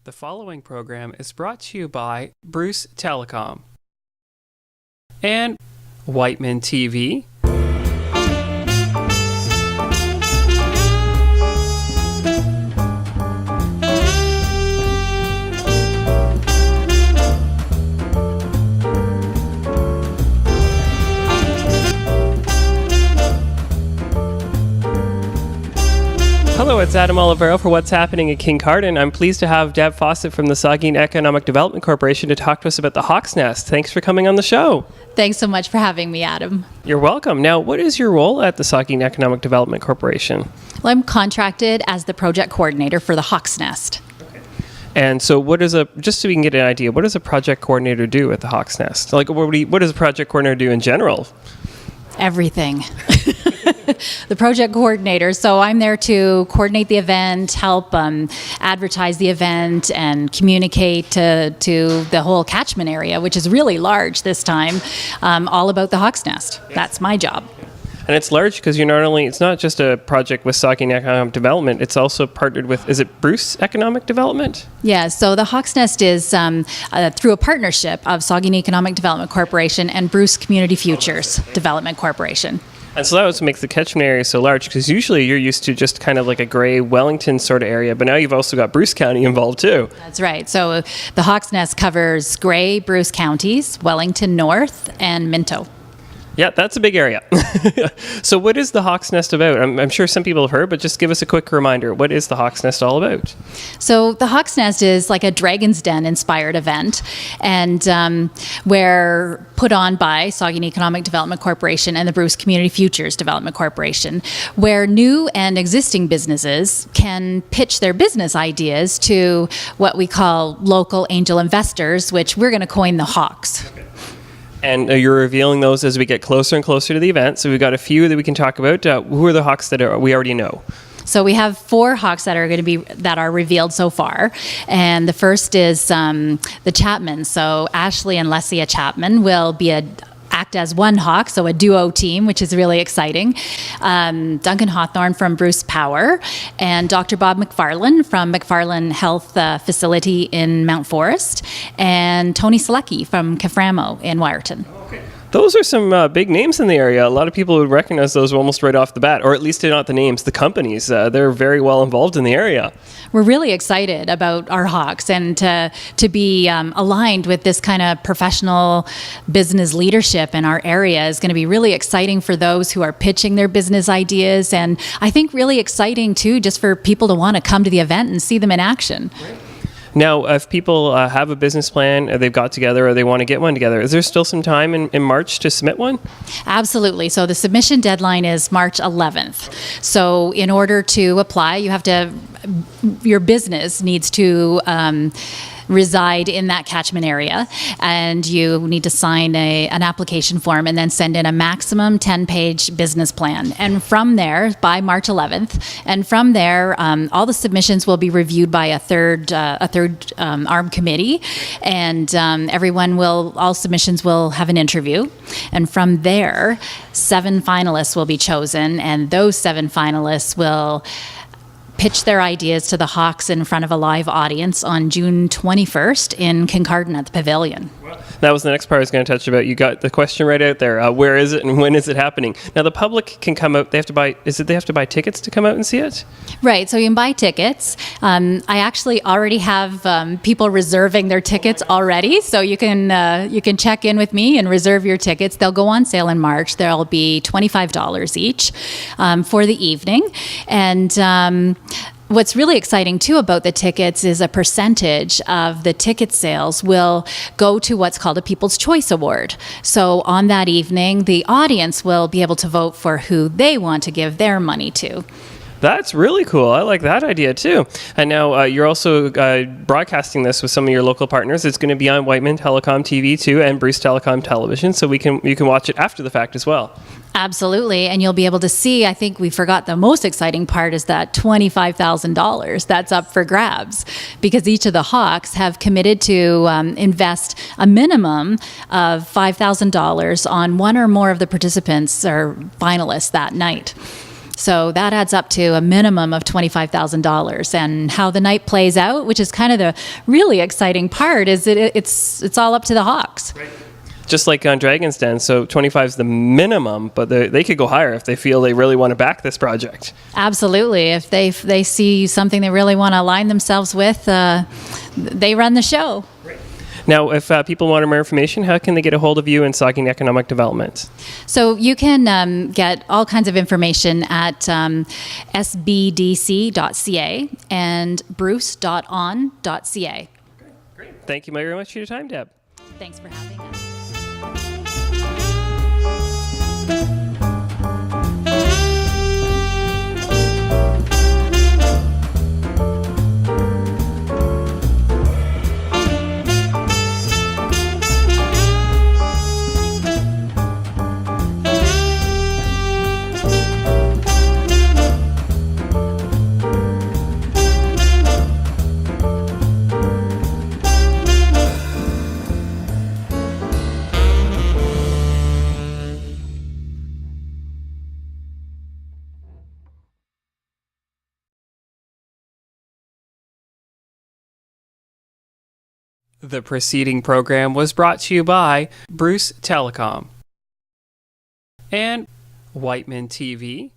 The following program is brought to you by Bruce Telecom and Wightman TV. Hello, it's Adam Olivero for What's Happening at Kincardine. I'm pleased to have Deb Fawcett from the Saugeen Economic Development Corporation to talk to us about the Hawk's Nest. Thanks for coming on the show. Thanks so much for having me, Adam. You're welcome. Now, what is your role at the Saugeen Economic Development Corporation? Well, I'm contracted as the project coordinator for the Hawk's Nest. And so just so we can get an idea, what does a project coordinator do at the Hawk's Nest? Like, what does a project coordinator do in general? Everything. The project coordinator. So I'm there to coordinate the event, help advertise the event, and communicate to the whole catchment area, which is really large this time, all about the Hawk's Nest. Yes. That's my job. And it's large because it's not just a project with Saugeen Economic Development, it's also partnered with, is it Bruce Economic Development? Yeah, so the Hawk's Nest is through a partnership of Saugeen Economic Development Corporation and Bruce Community Futures Development Corporation. And so that also makes the catchment area so large, because usually you're used to just kind of like a gray Wellington sort of area, but now you've also got Bruce County involved too. That's right. So the Hawk's Nest covers Grey, Bruce counties, Wellington North, and Minto. Yeah, that's a big area. So what is the Hawk's Nest about? I'm sure some people have heard, but just give us a quick reminder. What is the Hawk's Nest all about? So the Hawk's Nest is like a Dragon's Den inspired event, and we're put on by Saugeen Economic Development Corporation and the Bruce Community Futures Development Corporation, where new and existing businesses can pitch their business ideas to what we call local angel investors, which we're going to coin the Hawks. Okay. And you're revealing those as we get closer and closer to the event. So we've got a few that we can talk about. Who are the Hawks that we already know? So we have 4 Hawks that are revealed so far, and the first is the Chapman. So Ashley and Lesia Chapman will act as one Hawk, so a duo team, which is really exciting. Duncan Hawthorne from Bruce Power, and Dr. Bob McFarlane from McFarlane Health Facility in Mount Forest, and Tony Selecki from Caframo in Wyerton. Okay. Those are some big names in the area. A lot of people would recognize those almost right off the bat, or at least not the names, the companies. They're very well involved in the area. We're really excited about our Hawks, and to be aligned with this kind of professional business leadership in our area is going to be really exciting for those who are pitching their business ideas, and I think really exciting too just for people to want to come to the event and see them in action. Right. Now, if people have a business plan, they've got together, or they want to get one together, is there still some time in March to submit one? Absolutely. So the submission deadline is March 11th. So in order to apply, your business needs to reside in that catchment area, and you need to sign an application form and then send in a maximum 10-page business plan. And from there, by March 11th, and from there, all the submissions will be reviewed by a third arm committee, and all submissions will have an interview. And from there, 7 finalists will be chosen, and those 7 finalists will pitch their ideas to the Hawks in front of a live audience on June 21st in Kincardine at the Pavilion. That was the next part I was going to touch about. You got the question right out there. Where is it and when is it happening? Now, the public can come out. They have to buy tickets to come out and see it? Right. So you can buy tickets. I actually already have people reserving their tickets already. So you can check in with me and reserve your tickets. They'll go on sale in March. There'll be $25 each for the evening. And what's really exciting too about the tickets is a percentage of the ticket sales will go to what's called a People's Choice Award. So on that evening, the audience will be able to vote for who they want to give their money to. That's really cool. I like that idea too. And now you're also broadcasting this with some of your local partners. It's going to be on Wightman Telecom TV too, and Bruce Telecom Television, so you can watch it after the fact as well. Absolutely, and you'll be able to see, I think we forgot the most exciting part is that $25,000 that's up for grabs, because each of the Hawks have committed to invest a minimum of $5,000 on one or more of the participants or finalists that night. So that adds up to a minimum of $25,000. And how the night plays out, which is kind of the really exciting part, is it's all up to the Hawks. Right. Just like on Dragon's Den, so 25 is the minimum, but they could go higher if they feel they really want to back this project. Absolutely. If they see something they really want to align themselves with, they run the show. Now, if people want more information, how can they get a hold of you in Saugeen Economic Development? So you can get all kinds of information at sbdc.ca and bruce.on.ca. Great. Thank you very much for your time, Deb. Thanks for having us. The preceding program was brought to you by Bruce Telecom and Wightman TV,